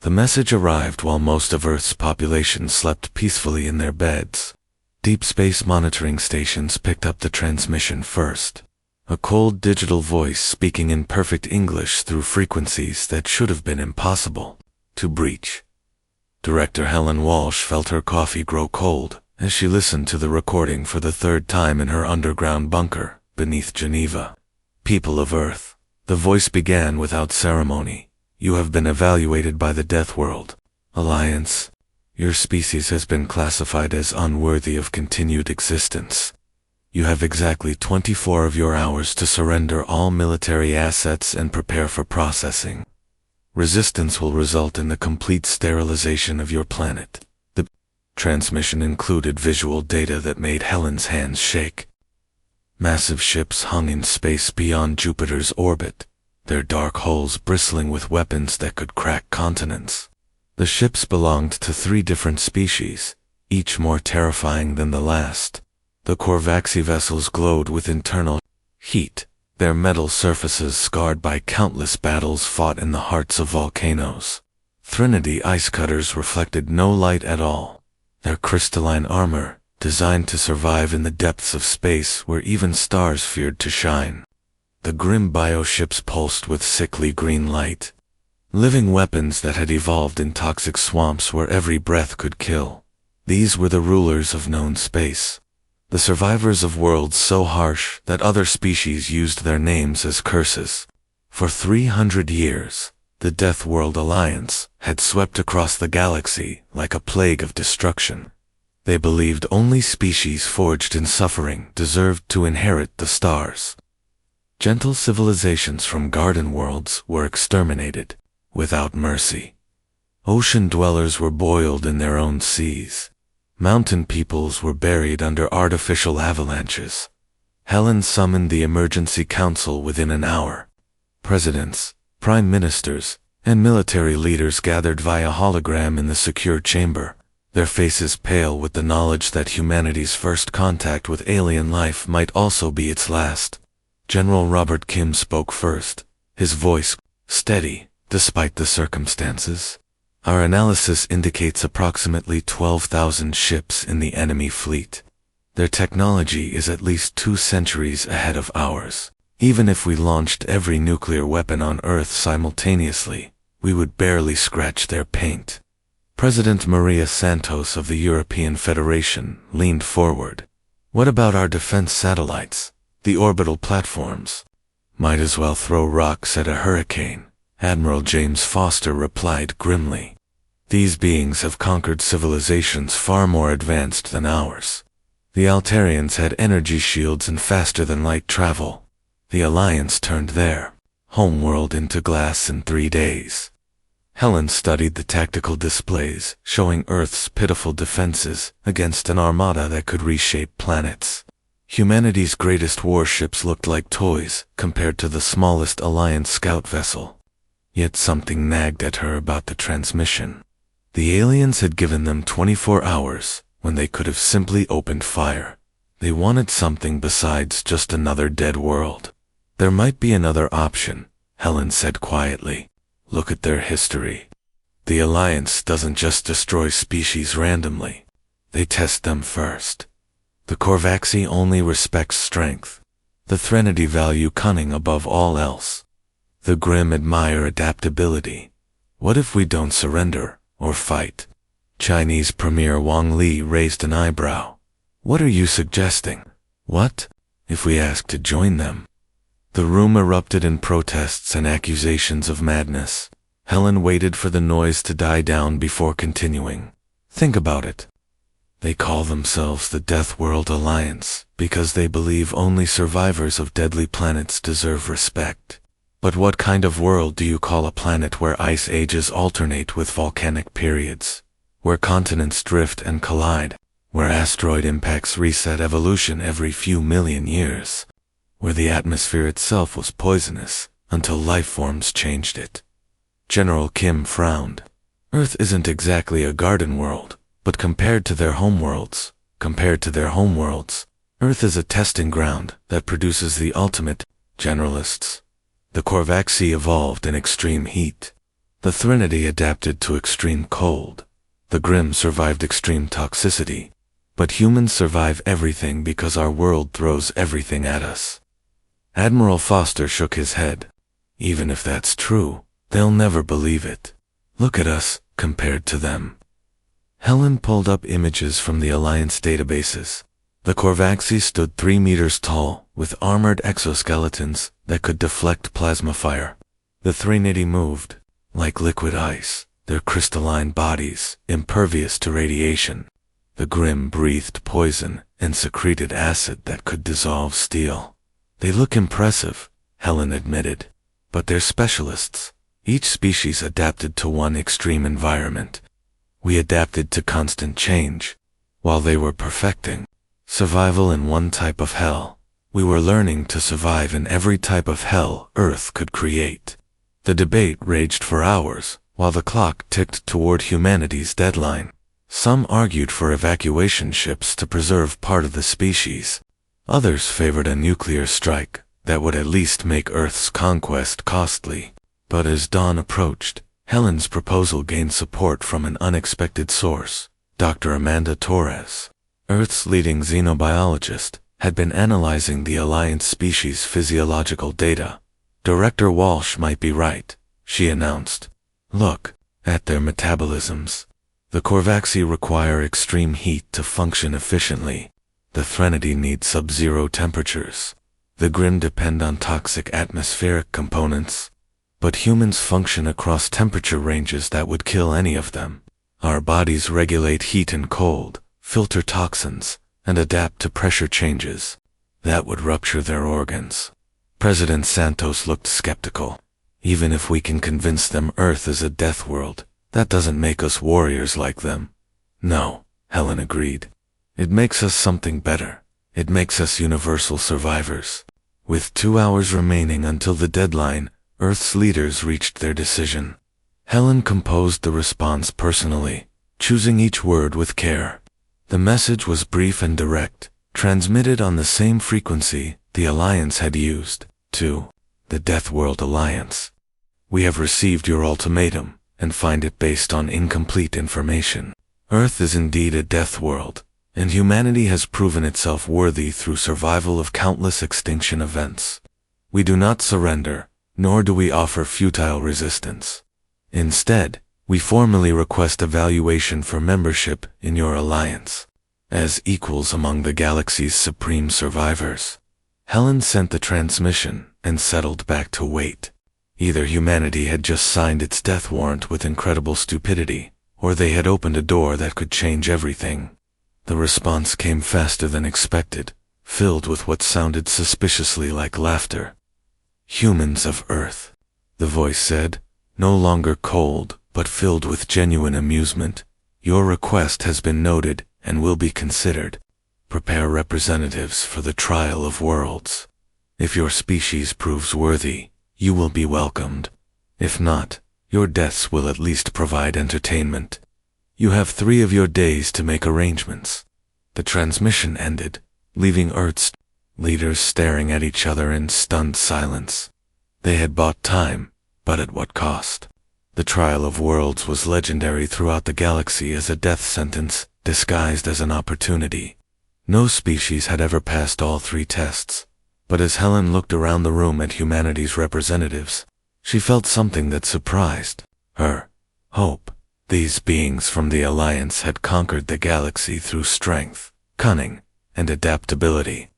The message arrived while most of Earth's population slept peacefully in their beds. Deep space monitoring stations picked up the transmission first. A cold digital voice speaking in perfect English through frequencies that should have been impossible to breach. Director Helen Walsh felt her coffee grow cold as she listened to the recording for the third time in her underground bunker beneath Geneva. People of Earth, the voice began without ceremony. You have been evaluated by the Deathworld Alliance. Your species has been classified as unworthy of continued existence. You have exactly 24 of your hours to surrender all military assets and prepare for processing. Resistance will result in the complete sterilization of your planet. The transmission included visual data that made Helen's hands shake. Massive ships hung in space beyond Jupiter's orbit, their dark holes bristling with weapons that could crack continents. The ships belonged to 3 different species, each more terrifying than the last. The Korvaxi vessels glowed with internal heat, their metal surfaces scarred by countless battles fought in the hearts of volcanoes. Trinity ice cutters reflected no light at all, their crystalline armor designed to survive in the depths of space where even stars feared to shine. The grim bioships pulsed with sickly green light, living weapons that had evolved in toxic swamps where every breath could kill. These were the rulers of known space, the survivors of worlds so harsh that other species used their names as curses. For 300 years, the Deathworld Alliance had swept across the galaxy like a plague of destruction. They believed only species forged in suffering deserved to inherit the stars. Gentle civilizations from garden worlds were exterminated, without mercy. Ocean dwellers were boiled in their own seas. Mountain peoples were buried under artificial avalanches. Helen summoned the emergency council within an hour. Presidents, prime ministers, and military leaders gathered via hologram in the secure chamber, their faces pale with the knowledge that humanity's first contact with alien life might also be its last. General Robert Kim spoke first, his voice steady, despite the circumstances. Our analysis indicates approximately 12,000 ships in the enemy fleet. Their technology is at least 2 centuries ahead of ours. Even if we launched every nuclear weapon on Earth simultaneously, we would barely scratch their paint. President Maria Santos of the European Federation leaned forward. What about our defense satellites? The orbital platforms? Might as well throw rocks at a hurricane, Admiral James Foster replied grimly. These beings have conquered civilizations far more advanced than ours. The Altarians had energy shields and faster-than-light travel. The Alliance turned their homeworld into glass in 3 days. Helen studied the tactical displays, showing Earth's pitiful defenses against an armada that could reshape planets. Humanity's greatest warships looked like toys compared to the smallest Alliance scout vessel. Yet something nagged at her about the transmission. The aliens had given them 24 hours when they could have simply opened fire. They wanted something besides just another dead world. There might be another option, Helen said quietly. Look at their history. The Alliance doesn't just destroy species randomly. They test them first. The Korvaxi only respects strength. The Threnody value cunning above all else. The Grim admire adaptability. What if we don't surrender or fight? Chinese Premier Wang Li raised an eyebrow. What are you suggesting? What if we ask to join them? The room erupted in protests and accusations of madness. Helen waited for the noise to die down before continuing. Think about it. They call themselves the Deathworld Alliance because they believe only survivors of deadly planets deserve respect. But what kind of world do you call a planet where ice ages alternate with volcanic periods, where continents drift and collide, where asteroid impacts reset evolution every few million years, where the atmosphere itself was poisonous until life forms changed it? General Kim frowned. Earth isn't exactly a garden world. But compared to their homeworlds, Earth is a testing ground that produces the ultimate generalists. The Korvaxi evolved in extreme heat. The Thrinity adapted to extreme cold. The Grimm survived extreme toxicity. But humans survive everything because our world throws everything at us. Admiral Foster shook his head. Even if that's true, they'll never believe it. Look at us, compared to them. Helen pulled up images from the Alliance databases. The Korvaxi stood 3 meters tall, with armored exoskeletons that could deflect plasma fire. The Thrinity moved, like liquid ice, their crystalline bodies impervious to radiation. The Grimm breathed poison and secreted acid that could dissolve steel. They look impressive, Helen admitted, but they're specialists. Each species adapted to one extreme environment. We adapted to constant change. While they were perfecting survival in one type of hell, we were learning to survive in every type of hell Earth could create. The debate raged for hours, while the clock ticked toward humanity's deadline. Some argued for evacuation ships to preserve part of the species. Others favored a nuclear strike that would at least make Earth's conquest costly. But as dawn approached, Helen's proposal gained support from an unexpected source. Dr. Amanda Torres, Earth's leading xenobiologist, had been analyzing the Alliance species' physiological data. Director Walsh might be right, she announced. Look at their metabolisms. The Korvaxi require extreme heat to function efficiently. The Thrinity needs sub-zero temperatures. The Grimm depend on toxic atmospheric components. But humans function across temperature ranges that would kill any of them. Our bodies regulate heat and cold, filter toxins, and adapt to pressure changes. That would rupture their organs. President Santos looked skeptical. Even if we can convince them Earth is a death world, that doesn't make us warriors like them. No, Helen agreed. It makes us something better. It makes us universal survivors. With 2 hours remaining until the deadline, Earth's leaders reached their decision. Helen composed the response personally, choosing each word with care. The message was brief and direct, transmitted on the same frequency the Alliance had used, to the Deathworld Alliance. We have received your ultimatum, and find it based on incomplete information. Earth is indeed a death world, and humanity has proven itself worthy through survival of countless extinction events. We do not surrender, nor do we offer futile resistance. Instead, we formally request evaluation for membership in your alliance, as equals among the galaxy's supreme survivors. Helen sent the transmission and settled back to wait. Either humanity had just signed its death warrant with incredible stupidity, or they had opened a door that could change everything. The response came faster than expected, filled with what sounded suspiciously like laughter. Humans of Earth, the voice said, no longer cold, but filled with genuine amusement. Your request has been noted and will be considered. Prepare representatives for the trial of worlds. If your species proves worthy, you will be welcomed. If not, your deaths will at least provide entertainment. You have 3 of your days to make arrangements. The transmission ended, leaving Earth's leaders staring at each other in stunned silence. They had bought time, but at what cost? The trial of worlds was legendary throughout the galaxy as a death sentence disguised as an opportunity. No species had ever passed all 3 tests, but as Helen looked around the room at humanity's representatives, she felt something that surprised her. Hope. These beings from the Alliance had conquered the galaxy through strength, cunning, and adaptability.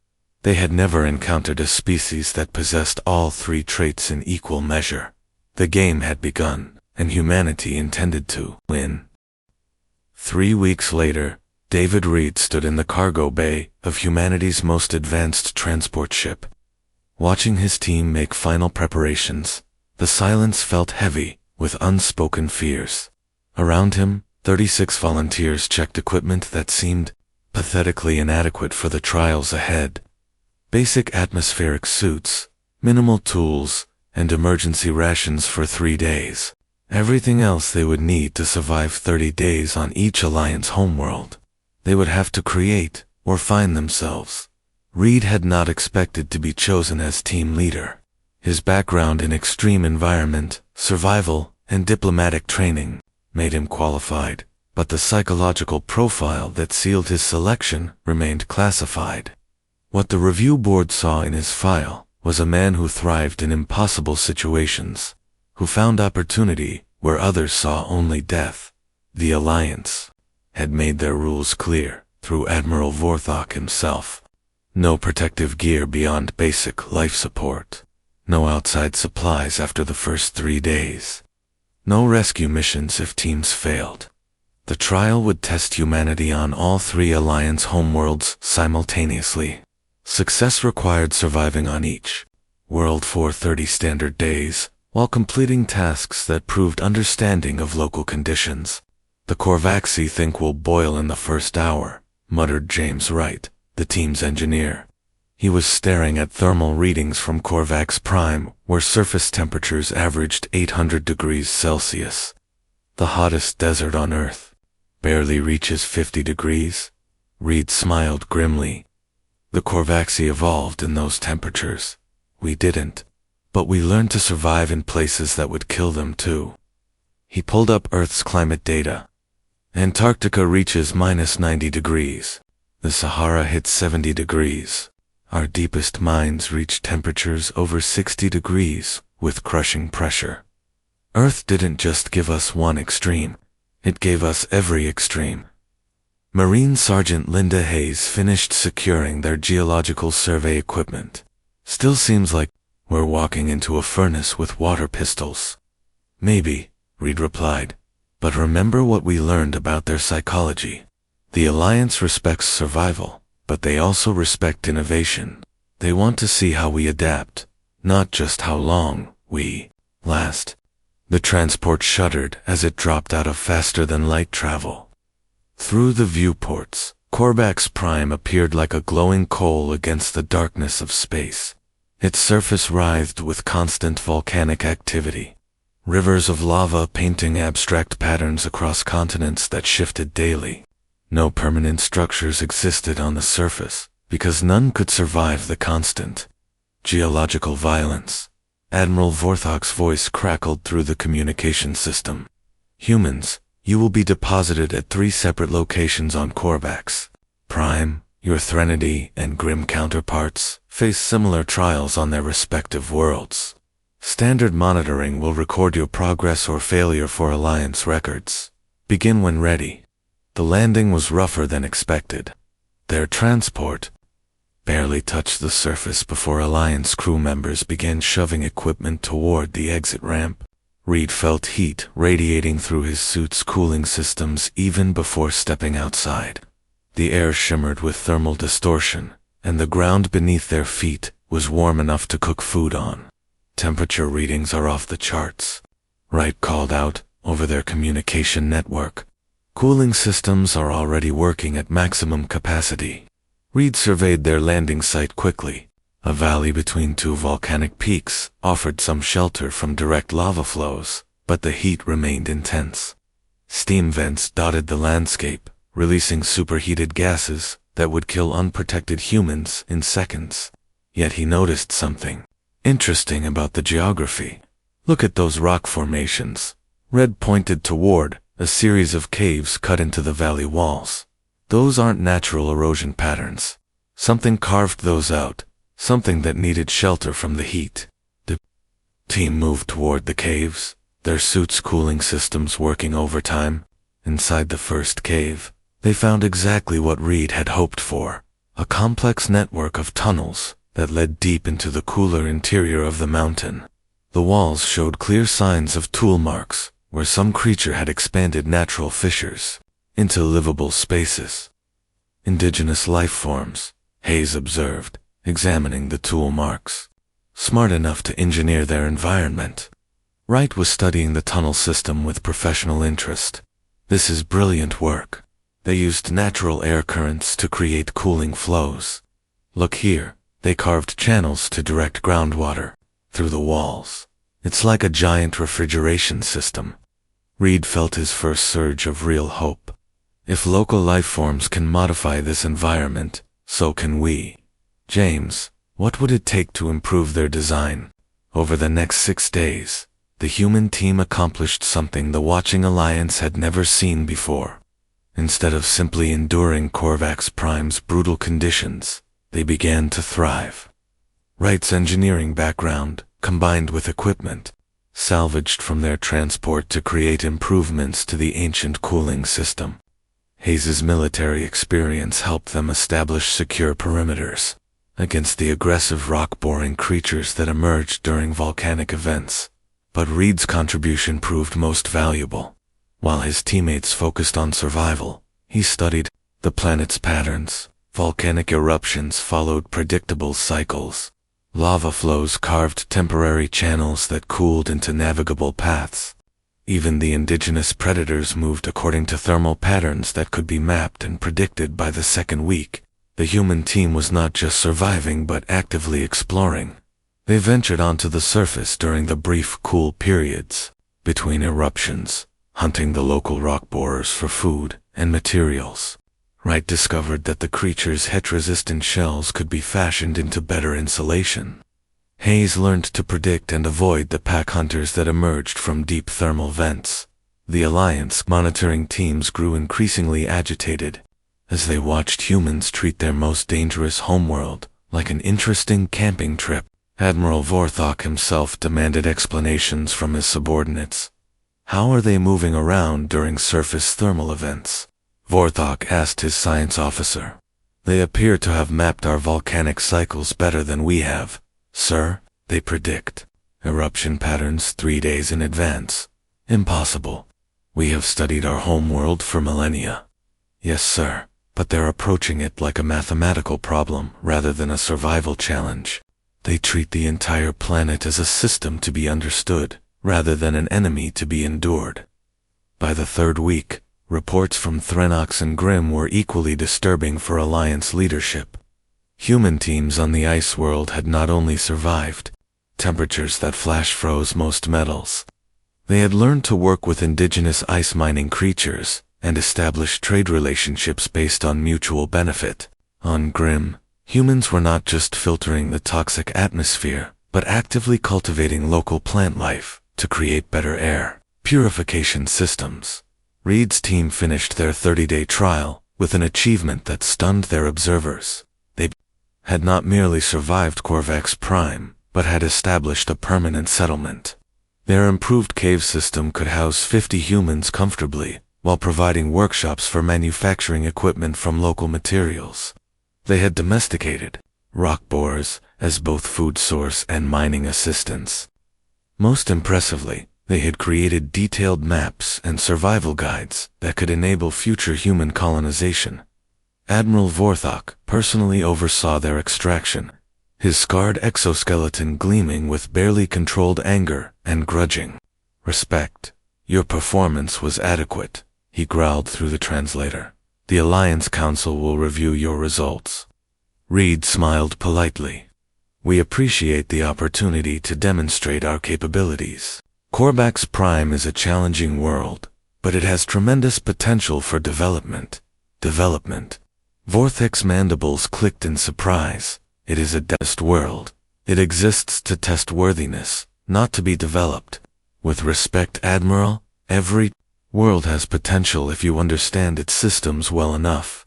They had never encountered a species that possessed all 3 traits in equal measure. The game had begun, and humanity intended to win. 3 weeks later, David Reed stood in the cargo bay of humanity's most advanced transport ship. Watching his team make final preparations, the silence felt heavy with unspoken fears. Around him, 36 volunteers checked equipment that seemed pathetically inadequate for the trials ahead. Basic atmospheric suits, minimal tools, and emergency rations for 3 days. Everything else they would need to survive 30 days on each Alliance homeworld. They would have to create or find themselves. Reed had not expected to be chosen as team leader. His background in extreme environment, survival, and diplomatic training made him qualified, but the psychological profile that sealed his selection remained classified. What the review board saw in his file was a man who thrived in impossible situations, who found opportunity where others saw only death. The Alliance had made their rules clear through Admiral Vorthok himself. No protective gear beyond basic life support. No outside supplies after the first 3 days. No rescue missions if teams failed. The trial would test humanity on all 3 Alliance homeworlds simultaneously. Success required surviving on each world for 30 standard days, while completing tasks that proved understanding of local conditions. "The Korvaxi think we'll boil in the first hour," muttered James Wright, the team's engineer. He was staring at thermal readings from Korvax Prime, where surface temperatures averaged 800 degrees Celsius. The hottest desert on Earth barely reaches 50 degrees. Reed smiled grimly. "The Korvaxi evolved in those temperatures. We didn't. But we learned to survive in places that would kill them too." He pulled up Earth's climate data. Antarctica reaches -90 degrees. The Sahara hits 70 degrees. Our deepest mines reach temperatures over 60 degrees with crushing pressure. Earth didn't just give us one extreme, it gave us every extreme. Marine Sergeant Linda Hayes finished securing their geological survey equipment. "Still seems like we're walking into a furnace with water pistols." "Maybe," Reed replied, "but remember what we learned about their psychology. The Alliance respects survival, but they also respect innovation. They want to see how we adapt, not just how long we last." The transport shuddered as it dropped out of faster-than-light travel. Through the viewports, Korvax Prime appeared like a glowing coal against the darkness of space. Its surface writhed with constant volcanic activity. Rivers of lava painting abstract patterns across continents that shifted daily. No permanent structures existed on the surface, because none could survive the constant geological violence. Admiral Vorthok's voice crackled through the communication system. "Humans, you will be deposited at 3 separate locations on Korvax Prime. Your Threnody and Grim counterparts face similar trials on their respective worlds. Standard monitoring will record your progress or failure for Alliance records. Begin when ready." The landing was rougher than expected. Their transport barely touched the surface before Alliance crew members began shoving equipment toward the exit ramp. Reed felt heat radiating through his suit's cooling systems even before stepping outside. The air shimmered with thermal distortion, and the ground beneath their feet was warm enough to cook food on. "Temperature readings are off the charts," Wright called out over their communication network. "Cooling systems are already working at maximum capacity." Reed surveyed their landing site quickly. A valley between 2 volcanic peaks offered some shelter from direct lava flows, but the heat remained intense. Steam vents dotted the landscape, releasing superheated gases that would kill unprotected humans in seconds. Yet he noticed something interesting about the geography. "Look at those rock formations." Red pointed toward a series of caves cut into the valley walls. "Those aren't natural erosion patterns. Something carved those out. Something that needed shelter from the heat." The team moved toward the caves, their suits' cooling systems working overtime. Inside the first cave, they found exactly what Reed had hoped for, a complex network of tunnels that led deep into the cooler interior of the mountain. The walls showed clear signs of tool marks, where some creature had expanded natural fissures into livable spaces. "Indigenous life forms," Hayes observed, examining the tool marks. "Smart enough to engineer their environment." Wright was studying the tunnel system with professional interest. "This is brilliant work. They used natural air currents to create cooling flows. Look here, they carved channels to direct groundwater through the walls. It's like a giant refrigeration system." Reed felt his first surge of real hope. If local life forms can modify this environment, so can we. "James, what would it take to improve their design?" "Over the next 6 days, the human team accomplished something the watching alliance had never seen before. Instead of simply enduring Korvax Prime's brutal conditions, they began to thrive. Wright's engineering background, combined with equipment salvaged from their transport to create improvements to the ancient cooling system. Hayes's military experience helped them establish secure perimeters against the aggressive rock-boring creatures that emerged during volcanic events. But Reed's contribution proved most valuable. While his teammates focused on survival, he studied the planet's patterns. Volcanic eruptions followed predictable cycles. Lava flows carved temporary channels that cooled into navigable paths. Even the indigenous predators moved according to thermal patterns that could be mapped and predicted by the second week. The human team was not just surviving but actively exploring. They ventured onto the surface during the brief cool periods between eruptions, hunting the local rock borers for food and materials. Wright discovered that the creature's heat-resistant shells could be fashioned into better insulation. Hayes learned to predict and avoid the pack hunters that emerged from deep thermal vents. The Alliance monitoring teams grew increasingly agitated as they watched humans treat their most dangerous homeworld like an interesting camping trip. Admiral Vorthok himself demanded explanations from his subordinates. How are they moving around during surface thermal events? Vorthok asked his science officer. They appear to have mapped our volcanic cycles better than we have, sir. They predict eruption patterns 3 days in advance. Impossible. We have studied our homeworld for millennia. Yes, sir, but they're approaching it like a mathematical problem rather than a survival challenge. They treat the entire planet as a system to be understood, rather than an enemy to be endured. By the third week, reports from Threnox and Grimm were equally disturbing for Alliance leadership. Human teams on the ice world had not only survived temperatures that flash froze most metals, they had learned to work with indigenous ice mining creatures and establish trade relationships based on mutual benefit. On Grimm, humans were not just filtering the toxic atmosphere, but actively cultivating local plant life to create better air purification systems. Reed's team finished their 30-day trial with an achievement that stunned their observers. They had not merely survived Korvax Prime, but had established a permanent settlement. Their improved cave system could house 50 humans comfortably, while providing workshops for manufacturing equipment from local materials. They had domesticated rock borers as both food source and mining assistants. Most impressively, they had created detailed maps and survival guides that could enable future human colonization. Admiral Vorthok personally oversaw their extraction, his scarred exoskeleton gleaming with barely controlled anger and grudging respect. Your performance was adequate, he growled through the translator. The Alliance Council will review your results. Reed smiled politely. We appreciate the opportunity to demonstrate our capabilities. Korvax Prime is a challenging world, but it has tremendous potential for development. Vorthok's mandibles clicked in surprise. It is a test world. It exists to test worthiness, not to be developed. With respect, Admiral, every world has potential if you understand its systems well enough.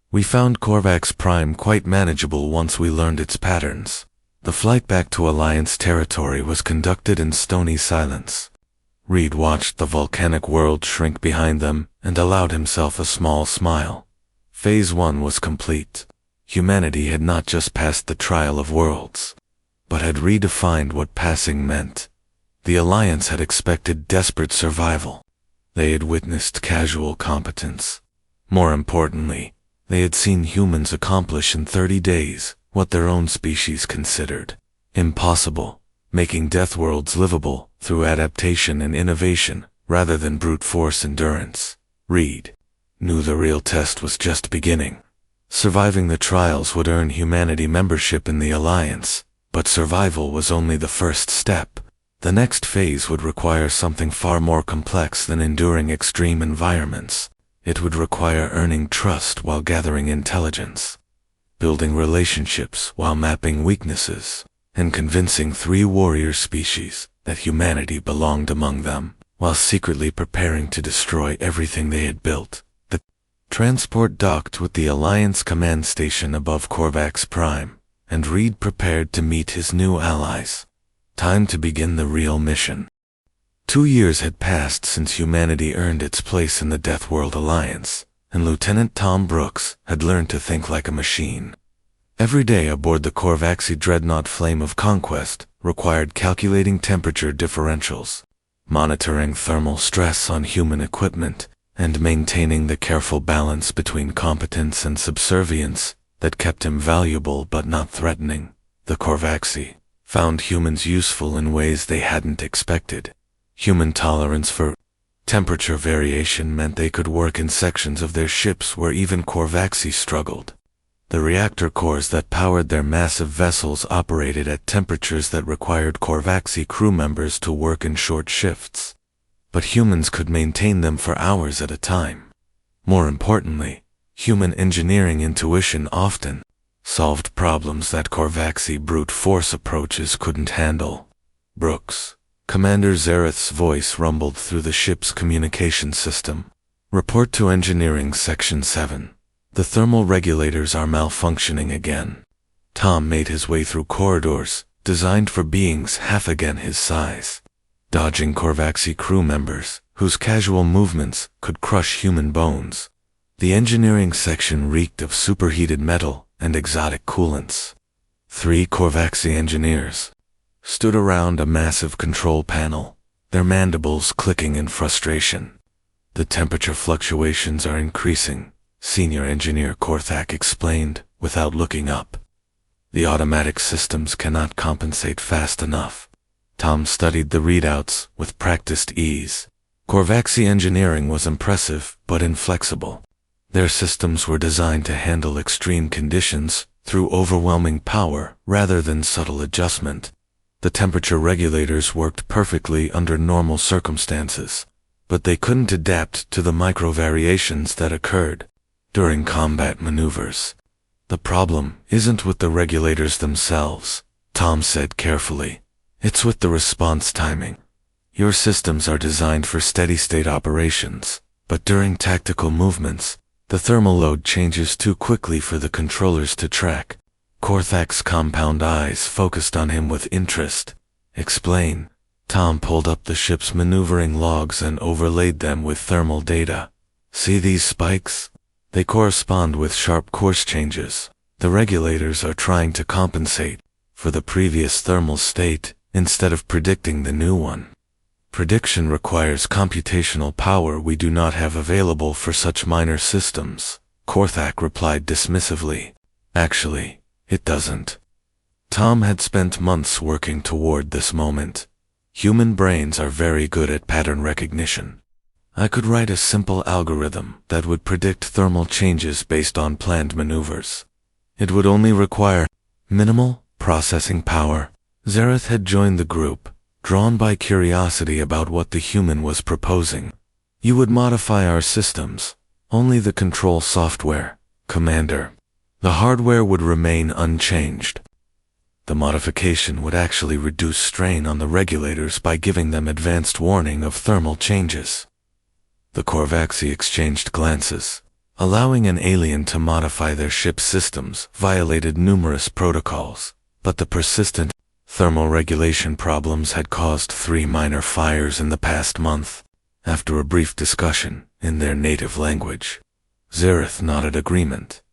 We found Korvax Prime quite manageable once we learned its patterns. The flight back to Alliance territory was conducted in stony silence. Reed watched the volcanic world shrink behind them and allowed himself a small smile. Phase 1 was complete. Humanity had not just passed the trial of worlds, but had redefined what passing meant. The Alliance had expected desperate survival. They had witnessed casual competence. More importantly, they had seen humans accomplish in 30 days what their own species considered impossible, making Deathworlds livable through adaptation and innovation rather than brute force endurance. Reed knew the real test was just beginning. Surviving the trials would earn humanity membership in the Alliance, but survival was only the first step. The next phase would require something far more complex than enduring extreme environments. It would require earning trust while gathering intelligence, building relationships while mapping weaknesses, and convincing 3 warrior species that humanity belonged among them, while secretly preparing to destroy everything they had built. The transport docked with the Alliance command station above Korvax Prime, and Reed prepared to meet his new allies. Time to begin the real mission. 2 years had passed since humanity earned its place in the Deathworld Alliance, and Lieutenant Tom Brooks had learned to think like a machine. Every day aboard the Korvaxi dreadnought Flame of Conquest required calculating temperature differentials, monitoring thermal stress on human equipment, and maintaining the careful balance between competence and subservience that kept him valuable but not threatening. The Korvaxi found humans useful in ways they hadn't expected. Human tolerance for temperature variation meant they could work in sections of their ships where even Korvaxi struggled. The reactor cores that powered their massive vessels operated at temperatures that required Korvaxi crew members to work in short shifts, but humans could maintain them for hours at a time. More importantly, human engineering intuition often solved problems that Korvaxi brute force approaches couldn't handle. Brooks, Commander Zareth's voice rumbled through the ship's communication system. Report to Engineering Section 7. The thermal regulators are malfunctioning again. Tom made his way through corridors designed for beings half again his size, dodging Korvaxi crew members whose casual movements could crush human bones. The engineering section reeked of superheated metal and exotic coolants. 3 Korvaxi engineers stood around a massive control panel, their mandibles clicking in frustration. The temperature fluctuations are increasing, Senior Engineer Korthak explained without looking up. The automatic systems cannot compensate fast enough. Tom studied the readouts with practiced ease. Korvaxi engineering was impressive but inflexible. Their systems were designed to handle extreme conditions through overwhelming power rather than subtle adjustment. The temperature regulators worked perfectly under normal circumstances, but they couldn't adapt to the micro variations that occurred during combat maneuvers. The problem isn't with the regulators themselves, Tom said carefully. It's with the response timing. Your systems are designed for steady-state operations, but during tactical movements, the thermal load changes too quickly for the controllers to track. Korthak's compound eyes focused on him with interest. Explain. Tom pulled up the ship's maneuvering logs and overlaid them with thermal data. See these spikes? They correspond with sharp course changes. The regulators are trying to compensate for the previous thermal state instead of predicting the new one. Prediction requires computational power we do not have available for such minor systems, Korthak replied dismissively. Actually, it doesn't. Tom had spent months working toward this moment. Human brains are very good at pattern recognition. I could write a simple algorithm that would predict thermal changes based on planned maneuvers. It would only require minimal processing power. Zareth had joined the group, drawn by curiosity about what the human was proposing. You would modify our systems, only the control software, Commander. The hardware would remain unchanged. The modification would actually reduce strain on the regulators by giving them advanced warning of thermal changes. The Korvaxi exchanged glances. Allowing an alien to modify their ship's systems violated numerous protocols, but the persistent thermal regulation problems had caused 3 minor fires in the past month. After a brief discussion in their native language, Zareth nodded agreement.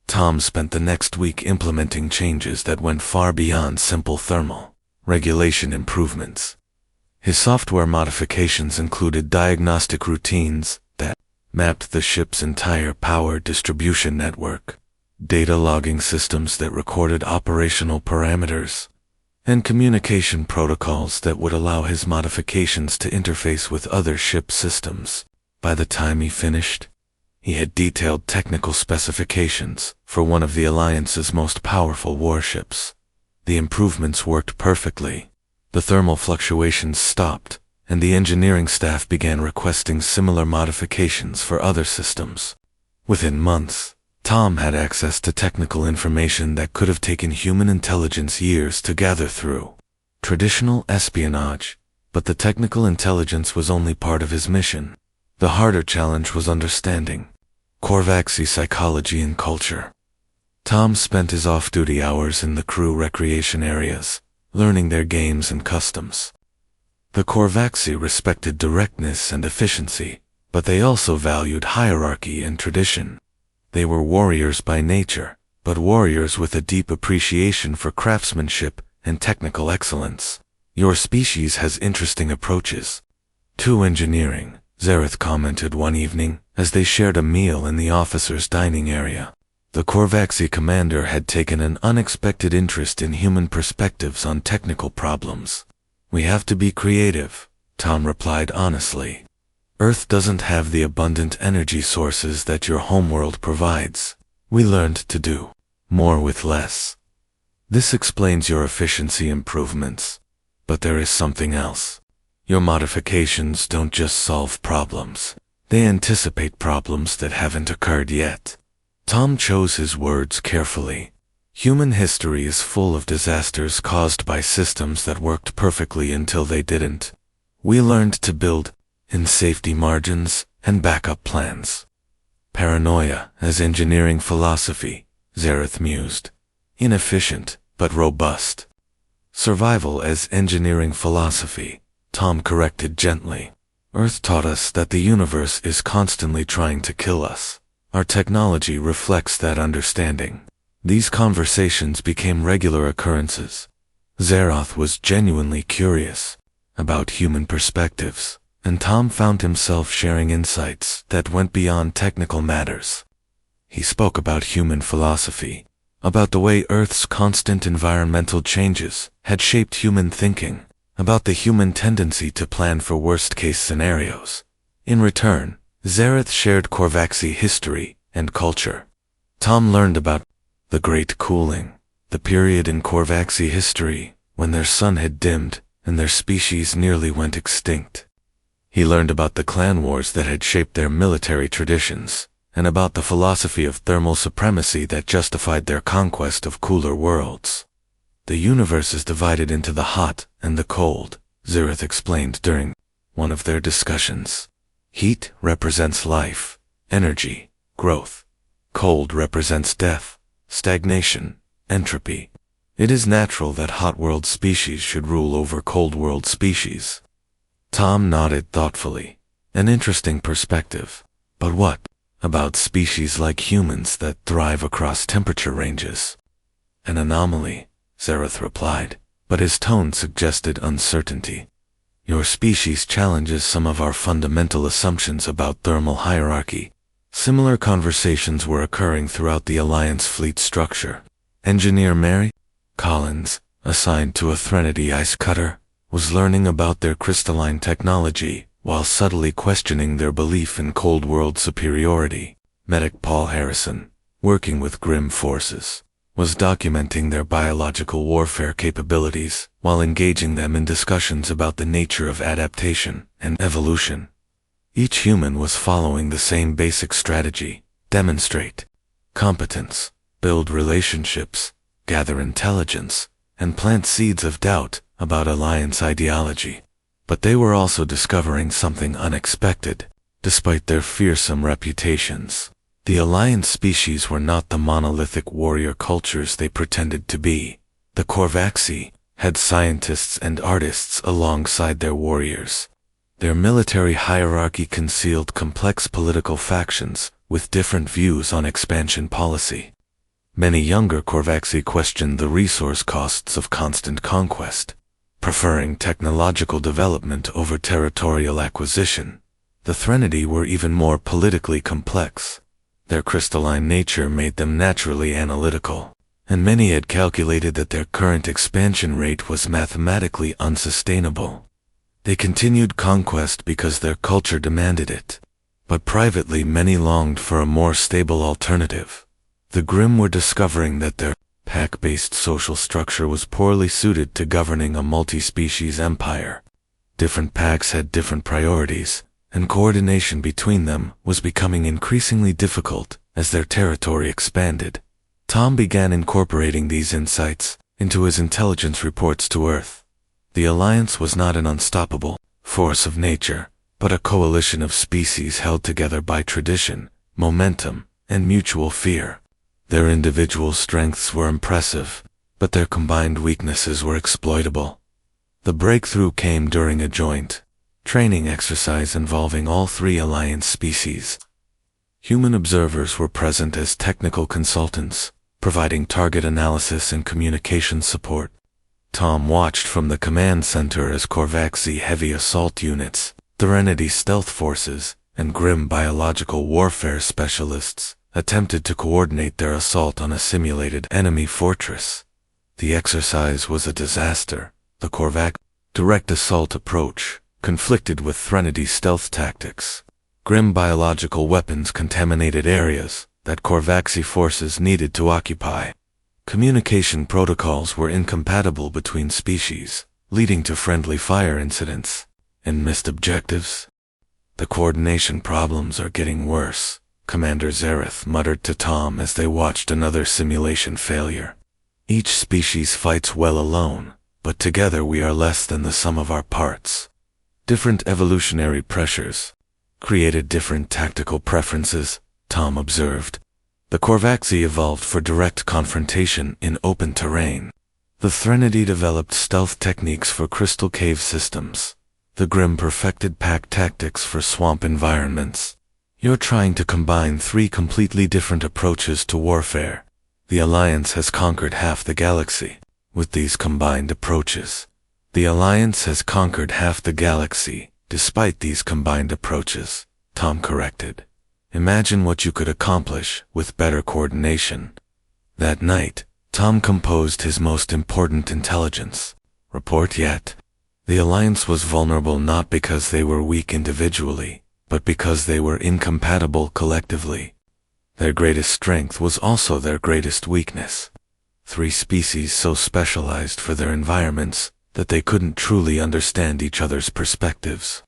Tom spent the next week implementing changes that went far beyond simple thermal regulation improvements. His software modifications included diagnostic routines that mapped the ship's entire power distribution network, data logging systems that recorded operational parameters, and communication protocols that would allow his modifications to interface with other ship systems. By the time he finished, he had detailed technical specifications for one of the Alliance's most powerful warships. The improvements worked perfectly. The thermal fluctuations stopped, and the engineering staff began requesting similar modifications for other systems. Within months, Tom had access to technical information that could have taken human intelligence years to gather through. traditional espionage, but the technical intelligence was only part of his mission. The harder challenge was understanding Korvaxi psychology and culture. Tom spent his off-duty hours in the crew recreation areas, learning their games and customs. The Korvaxi respected directness and efficiency, but they also valued hierarchy and tradition. They were warriors by nature, but warriors with a deep appreciation for craftsmanship and technical excellence. Your species has interesting approaches to engineering, Zareth commented one evening as they shared a meal in the officers' dining area. The Korvaxi commander had taken an unexpected interest in human perspectives on technical problems. We have to be creative, Tom replied honestly. Earth doesn't have the abundant energy sources that your homeworld provides. We learned to do more with less. This explains your efficiency improvements. But there is something else. Your modifications don't just solve problems. They anticipate problems that haven't occurred yet. Tom chose his words carefully. Human history is full of disasters caused by systems that worked perfectly until they didn't. We learned to build in safety margins and backup plans. Paranoia as engineering philosophy, Zareth mused. Inefficient, but robust. Survival as engineering philosophy, Tom corrected gently. Earth taught us that the universe is constantly trying to kill us. Our technology reflects that understanding. These conversations became regular occurrences. Zaroth was genuinely curious about human perspectives, and Tom found himself sharing insights that went beyond technical matters. He spoke about human philosophy, about the way Earth's constant environmental changes had shaped human thinking, about the human tendency to plan for worst-case scenarios. In return, Zareth shared Korvaxi history and culture. Tom learned about the Great Cooling, the period in Korvaxi history when their sun had dimmed and their species nearly went extinct. He learned about the clan wars that had shaped their military traditions, and about the philosophy of thermal supremacy that justified their conquest of cooler worlds. The universe is divided into the hot and the cold, Zareth explained during one of their discussions. Heat represents life, energy, growth. Cold represents death, stagnation, entropy. It is natural that hot world species should rule over cold world species. Tom nodded thoughtfully. An interesting perspective. But what about species like humans that thrive across temperature ranges? An anomaly, Zareth replied, but his tone suggested uncertainty. Your species challenges some of our fundamental assumptions about thermal hierarchy. Similar conversations were occurring throughout the Alliance fleet structure. Engineer Mary Collins, assigned to a Threnody ice cutter, was learning about their crystalline technology while subtly questioning their belief in cold world superiority. Medic Paul Harrison, working with Grim forces, was documenting their biological warfare capabilities while engaging them in discussions about the nature of adaptation and evolution. Each human was following the same basic strategy: demonstrate competence, build relationships, gather intelligence, and plant seeds of doubt about Alliance ideology. But they were also discovering something unexpected. Despite their fearsome reputations, the Alliance species were not the monolithic warrior cultures they pretended to be. The Korvaxi had scientists and artists alongside their warriors. Their military hierarchy concealed complex political factions with different views on expansion policy. Many younger Korvaxi questioned the resource costs of constant conquest, preferring technological development over territorial acquisition. The Threnody were even more politically complex. Their crystalline nature made them naturally analytical, and many had calculated that their current expansion rate was mathematically unsustainable. They continued conquest because their culture demanded it, but privately many longed for a more stable alternative. The Grimm were discovering that their pack-based social structure was poorly suited to governing a multi-species empire. Different packs had different priorities, and coordination between them was becoming increasingly difficult as their territory expanded. Tom began incorporating these insights into his intelligence reports to Earth. The Alliance was not an unstoppable force of nature, but a coalition of species held together by tradition, momentum, and mutual fear. Their individual strengths were impressive, but their combined weaknesses were exploitable. The breakthrough came during a joint training exercise involving all three Alliance species. Human observers were present as technical consultants, providing target analysis and communication support. Tom watched from the command center as Korvaxi heavy assault units, Threnody stealth forces, and grim biological warfare specialists attempted to coordinate their assault on a simulated enemy fortress. The exercise was a disaster. The Korvax direct assault approach conflicted with Threnody stealth tactics. Grim biological weapons contaminated areas that Korvaxi forces needed to occupy. Communication protocols were incompatible between species, leading to friendly fire incidents and missed objectives. The coordination problems are getting worse, Commander Zareth muttered to Tom as they watched another simulation failure. Each species fights well alone, but together we are less than the sum of our parts. Different evolutionary pressures created different tactical preferences, Tom observed. The Korvaxi evolved for direct confrontation in open terrain. The Threnody developed stealth techniques for crystal cave systems. The Grim perfected pack tactics for swamp environments. You're trying to combine three completely different approaches to warfare. The Alliance has conquered half the galaxy with these combined approaches. The Alliance has conquered half the galaxy despite these combined approaches, Tom corrected. Imagine what you could accomplish with better coordination. That night, Tom composed his most important intelligence report yet. The Alliance was vulnerable not because they were weak individually, but because they were incompatible collectively. Their greatest strength was also their greatest weakness. Three species so specialized for their environments that they couldn't truly understand each other's perspectives.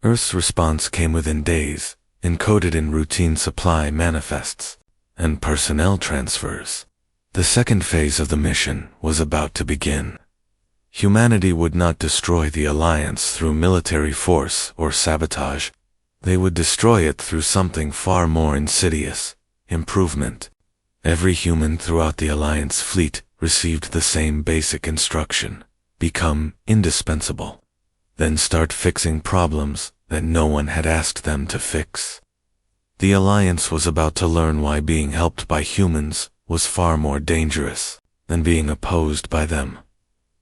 Earth's response came within days, encoded in routine supply manifests and personnel transfers. The second phase of the mission was about to begin. Humanity would not destroy the Alliance through military force or sabotage. They would destroy it through something far more insidious: improvement. Every human throughout the Alliance fleet received the same basic instruction: become indispensable. Then start fixing problems that no one had asked them to fix. The Alliance was about to learn why being helped by humans was far more dangerous than being opposed by them.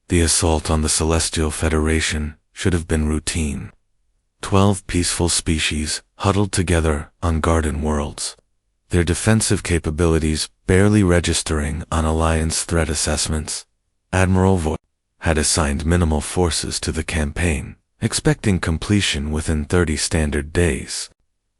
The assault on the Celestial Federation should have been routine. 12 peaceful species huddled together on garden worlds, their defensive capabilities barely registering on Alliance threat assessments. Admiral Voigt had assigned minimal forces to the campaign, expecting completion within 30 standard days.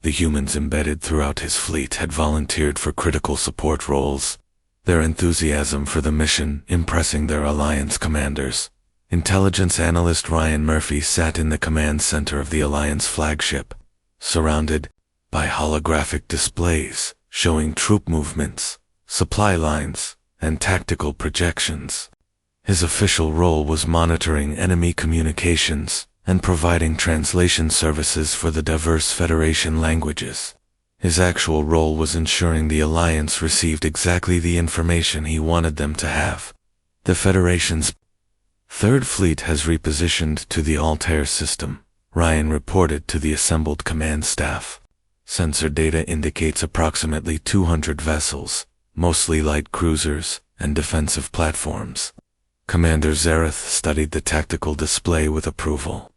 The humans embedded throughout his fleet had volunteered for critical support roles, their enthusiasm for the mission impressing their Alliance commanders. Intelligence analyst Ryan Murphy sat in the command center of the Alliance flagship, surrounded by holographic displays showing troop movements, supply lines, and tactical projections. His official role was monitoring enemy communications and providing translation services for the diverse Federation languages. His actual role was ensuring the Alliance received exactly the information he wanted them to have. The Federation's Third Fleet has repositioned to the Altair system, Ryan reported to the assembled command staff. Sensor data indicates approximately 200 vessels, mostly light cruisers and defensive platforms. Commander Zareth studied the tactical display with approval.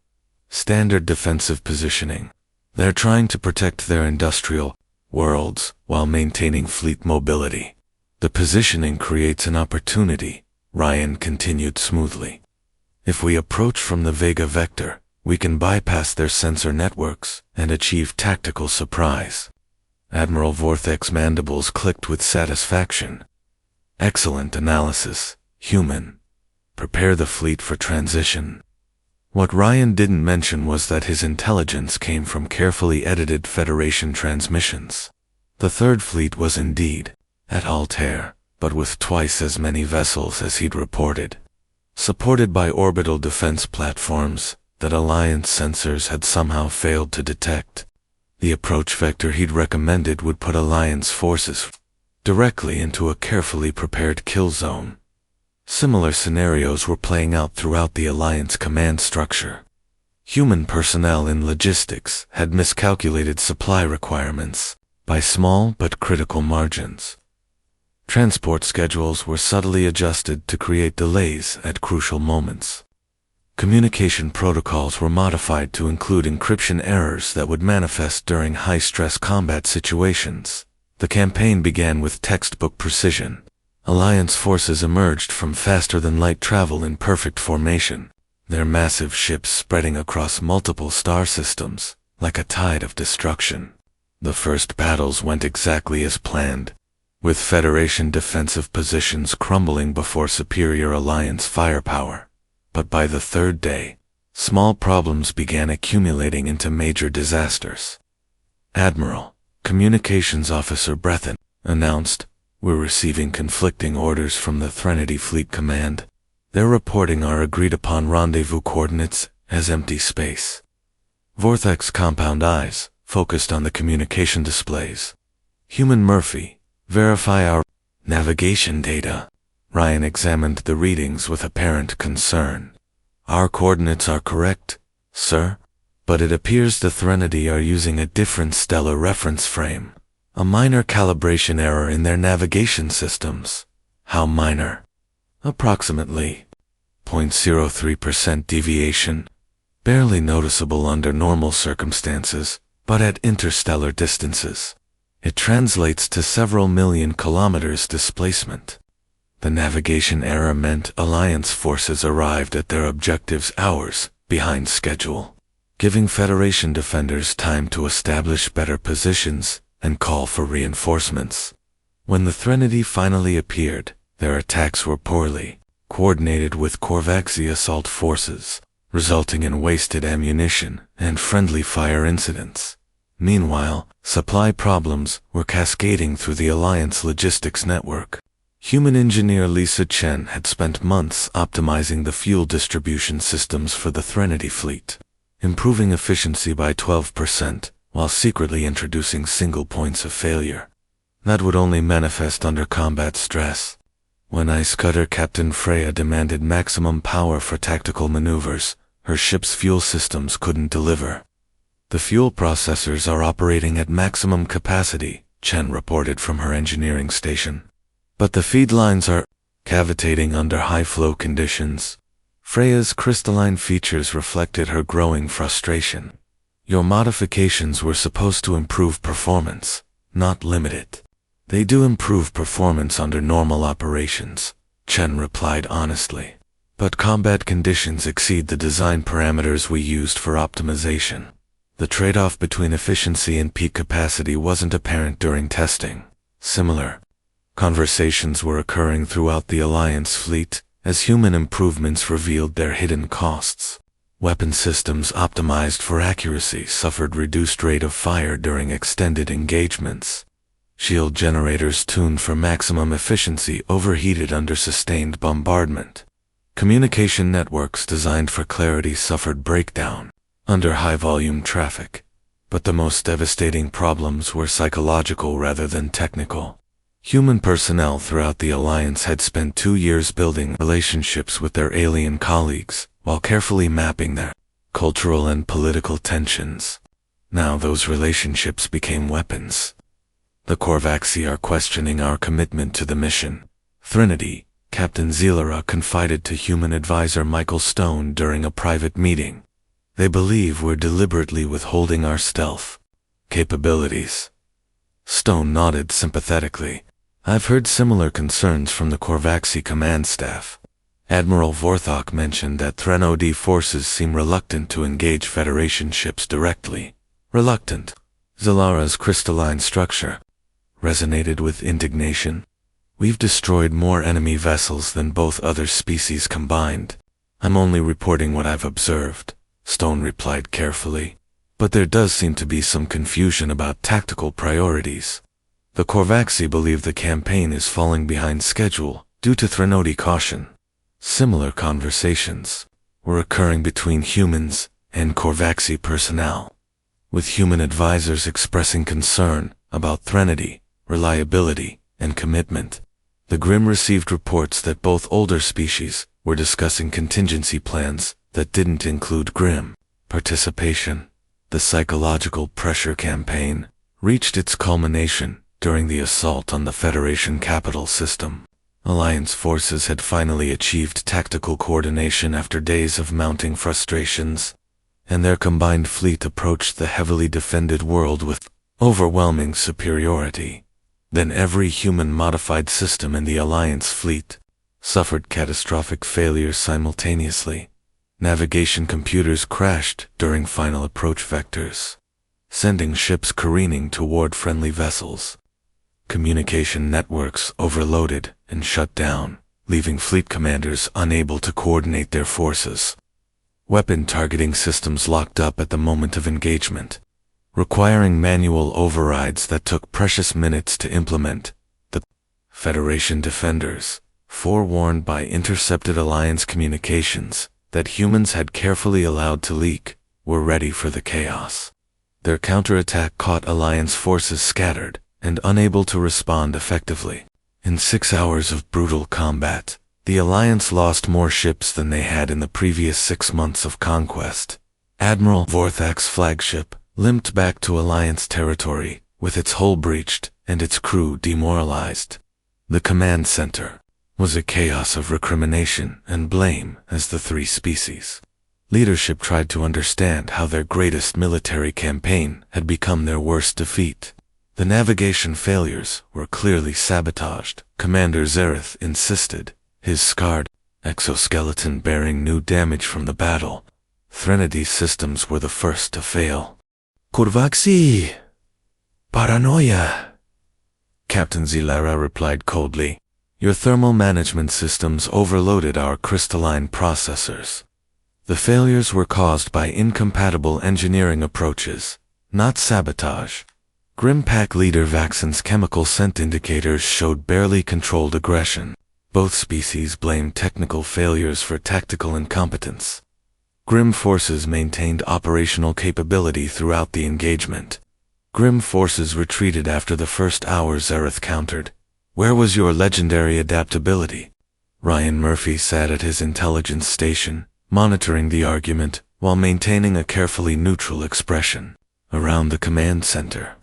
Standard defensive positioning. They're trying to protect their industrial worlds while maintaining fleet mobility. The positioning creates an opportunity, Ryan continued smoothly. If we approach from the Vega vector, we can bypass their sensor networks and achieve tactical surprise. Admiral Vorthek's mandibles clicked with satisfaction. Excellent analysis, human. Prepare the fleet for transition. What Ryan didn't mention was that his intelligence came from carefully edited Federation transmissions. The Third Fleet was indeed at Altair, but with twice as many vessels as he'd reported. supported by orbital defense platforms that Alliance sensors had somehow failed to detect. The approach vector he'd recommended would put Alliance forces directly into a carefully prepared kill zone. Similar scenarios were playing out throughout the Alliance command structure. Human personnel in logistics had miscalculated supply requirements by small but critical margins. Transport schedules were subtly adjusted to create delays at crucial moments. Communication protocols were modified to include encryption errors that would manifest during high-stress combat situations. The campaign began with textbook precision. Alliance forces emerged from faster-than-light travel in perfect formation, their massive ships spreading across multiple star systems, like a tide of destruction. The first battles went exactly as planned, with Federation defensive positions crumbling before superior Alliance firepower. But by the third day, small problems began accumulating into major disasters. Admiral, Communications Officer Breathen, announced, "We're receiving conflicting orders from the Threnody Fleet Command. They're reporting our agreed-upon rendezvous coordinates as empty space." Vorthek's compound eyes focused on the communication displays. "Human Murphy, verify our navigation data." Ryan examined the readings with apparent concern. "Our coordinates are correct, sir, but it appears the Threnody are using a different stellar reference frame. A minor calibration error in their navigation systems." "How minor?" "Approximately 0.03% deviation. Barely noticeable under normal circumstances, but at interstellar distances, it translates to several million kilometers displacement." The navigation error meant Alliance forces arrived at their objectives hours behind schedule, giving Federation defenders time to establish better positions and call for reinforcements. When the Threnody finally appeared, their attacks were poorly coordinated with Korvaxi assault forces, resulting in wasted ammunition and friendly fire incidents. Meanwhile, supply problems were cascading through the Alliance logistics network. Human engineer Lisa Chen had spent months optimizing the fuel distribution systems for the Threnody fleet, improving efficiency by 12%, while secretly introducing single points of failure. That would only manifest under combat stress. When Ice Cutter Captain Freya demanded maximum power for tactical maneuvers, her ship's fuel systems couldn't deliver. "The fuel processors are operating at maximum capacity," Chen reported from her engineering station. "But the feed lines are cavitating under high-flow conditions." Freya's crystalline features reflected her growing frustration. "Your modifications were supposed to improve performance, not limit it." "They do improve performance under normal operations," Chen replied honestly. "But combat conditions exceed the design parameters we used for optimization. The trade-off between efficiency and peak capacity wasn't apparent during testing." Similar conversations were occurring throughout the Alliance fleet as human improvements revealed their hidden costs. Weapon systems optimized for accuracy suffered reduced rate of fire during extended engagements. Shield generators tuned for maximum efficiency overheated under sustained bombardment. Communication networks designed for clarity suffered breakdown under high-volume traffic. But the most devastating problems were psychological rather than technical. Human personnel throughout the Alliance had spent 2 years building relationships with their alien colleagues, while carefully mapping their cultural and political tensions. Now those relationships became weapons. "The Korvaxi are questioning our commitment to the mission," Threnody, Captain Zelera confided to human advisor Michael Stone during a private meeting. "They believe we're deliberately withholding our stealth capabilities." Stone nodded sympathetically. "I've heard similar concerns from the Korvaxi command staff." Admiral Vorthok mentioned that Threnody forces seem reluctant to engage Federation ships directly. Reluctant. Zelara's crystalline structure resonated with indignation. "We've destroyed more enemy vessels than both other species combined." "I'm only reporting what I've observed," Stone replied carefully. "But there does seem to be some confusion about tactical priorities. The Korvaxi believe the campaign is falling behind schedule due to Threnody caution. Similar conversations were occurring between humans and Korvaxi personnel, with human advisors expressing concern about threnody, reliability, and commitment. The Grimm received reports that both older species were discussing contingency plans that didn't include Grimm participation. The psychological pressure campaign reached its culmination during the assault on the Federation capital system. Alliance forces had finally achieved tactical coordination after days of mounting frustrations, and their combined fleet approached the heavily defended world with overwhelming superiority. Then every human-modified system in the Alliance fleet suffered catastrophic failures simultaneously. Navigation computers crashed during final approach vectors, sending ships careening toward friendly vessels. Communication networks overloaded and shut down, leaving fleet commanders unable to coordinate their forces. Weapon targeting systems locked up at the moment of engagement, requiring manual overrides that took precious minutes to implement. The Federation defenders, forewarned by intercepted Alliance communications that humans had carefully allowed to leak, were ready for the chaos. Their counterattack caught Alliance forces scattered and unable to respond effectively. In 6 hours of brutal combat, the Alliance lost more ships than they had in the previous 6 months of conquest. Admiral Vorthak's flagship limped back to Alliance territory, with its hull breached and its crew demoralized. The command center was a chaos of recrimination and blame as the three species. Leadership tried to understand how their greatest military campaign had become their worst defeat. The navigation failures were clearly sabotaged. Commander Zareth insisted, his scarred exoskeleton bearing new damage from the battle. Threnody systems were the first to fail. Korvaxi! Paranoia! Captain Zilara replied coldly. Your thermal management systems overloaded our crystalline processors. The failures were caused by incompatible engineering approaches, not sabotage. Grimm Pack leader Vaxon's chemical scent indicators showed barely controlled aggression. Both species blamed technical failures for tactical incompetence. Grimm forces maintained operational capability throughout the engagement. Grimm forces retreated after the first hour. Zareth countered. Where was your legendary adaptability? Ryan Murphy sat at his intelligence station, monitoring the argument while maintaining a carefully neutral expression. Around the command center,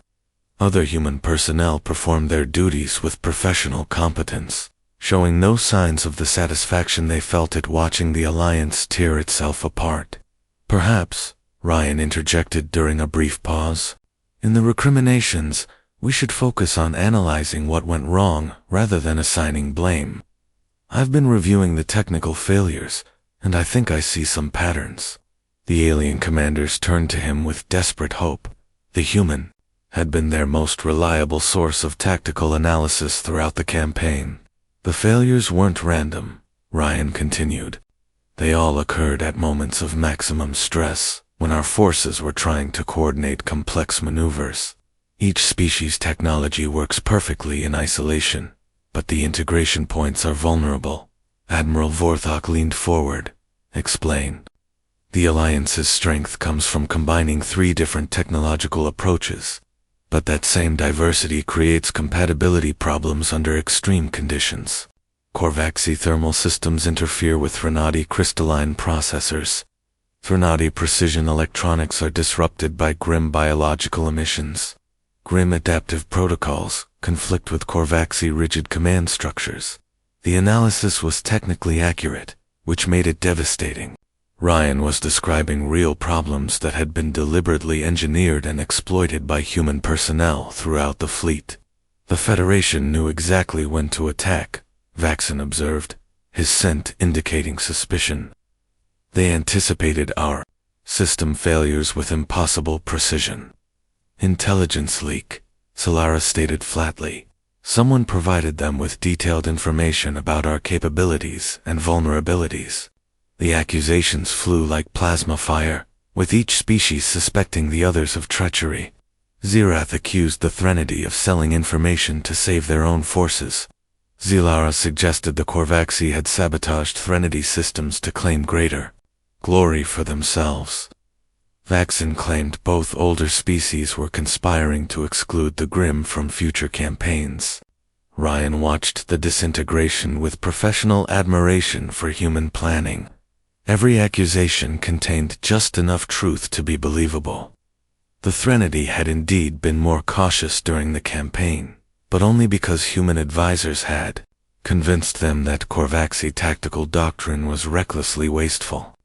other human personnel performed their duties with professional competence, showing no signs of the satisfaction they felt at watching the Alliance tear itself apart. Perhaps, Ryan interjected during a brief pause, in the recriminations, we should focus on analyzing what went wrong rather than assigning blame. I've been reviewing the technical failures, and I think I see some patterns. The alien commanders turned to him with desperate hope. The human had been their most reliable source of tactical analysis throughout the campaign. The failures weren't random, Ryan continued. They all occurred at moments of maximum stress, when our forces were trying to coordinate complex maneuvers. Each species' technology works perfectly in isolation, but the integration points are vulnerable. Admiral Vorthak leaned forward, explained. The Alliance's strength comes from combining 3 different technological approaches, but that same diversity creates compatibility problems under extreme conditions. Korvaxi thermal systems interfere with Threnody crystalline processors. Threnody precision electronics are disrupted by Grimm biological emissions. Grimm adaptive protocols conflict with Korvaxi rigid command structures. The analysis was technically accurate, which made it devastating. Ryan was describing real problems that had been deliberately engineered and exploited by human personnel throughout the fleet. The Federation knew exactly when to attack, Vaxon observed, his scent indicating suspicion. They anticipated our system failures with impossible precision. Intelligence leak, Solara stated flatly. Someone provided them with detailed information about our capabilities and vulnerabilities. The accusations flew like plasma fire, with each species suspecting the others of treachery. Zirath accused the Threnody of selling information to save their own forces. Zilara suggested the Korvaxi had sabotaged Threnody systems to claim greater glory for themselves. Vaxen claimed both older species were conspiring to exclude the Grimm from future campaigns. Ryan watched the disintegration with professional admiration for human planning. Every accusation contained just enough truth to be believable. The Threnody had indeed been more cautious during the campaign, but only because human advisors had convinced them that Korvaxi tactical doctrine was recklessly wasteful.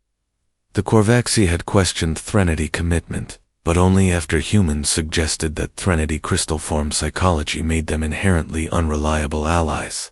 The Korvaxi had questioned Threnody commitment, but only after humans suggested that Threnody crystal form psychology made them inherently unreliable allies.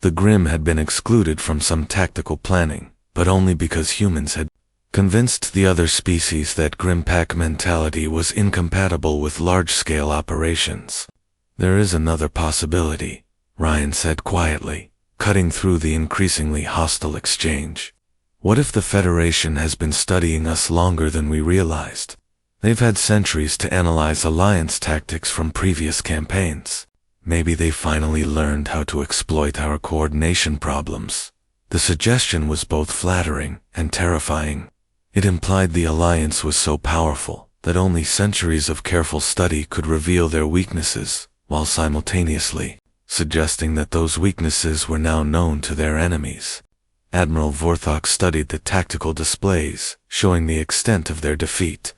The Grimm had been excluded from some tactical planning, but only because humans had convinced the other species that Grimm-Pack mentality was incompatible with large-scale operations. There is another possibility, Ryan said quietly, cutting through the increasingly hostile exchange. What if the Federation has been studying us longer than we realized? They've had centuries to analyze alliance tactics from previous campaigns. Maybe they finally learned how to exploit our coordination problems. The suggestion was both flattering and terrifying. It implied the alliance was so powerful that only centuries of careful study could reveal their weaknesses, while simultaneously suggesting that those weaknesses were now known to their enemies. Admiral Vorthok studied the tactical displays, showing the extent of their defeat.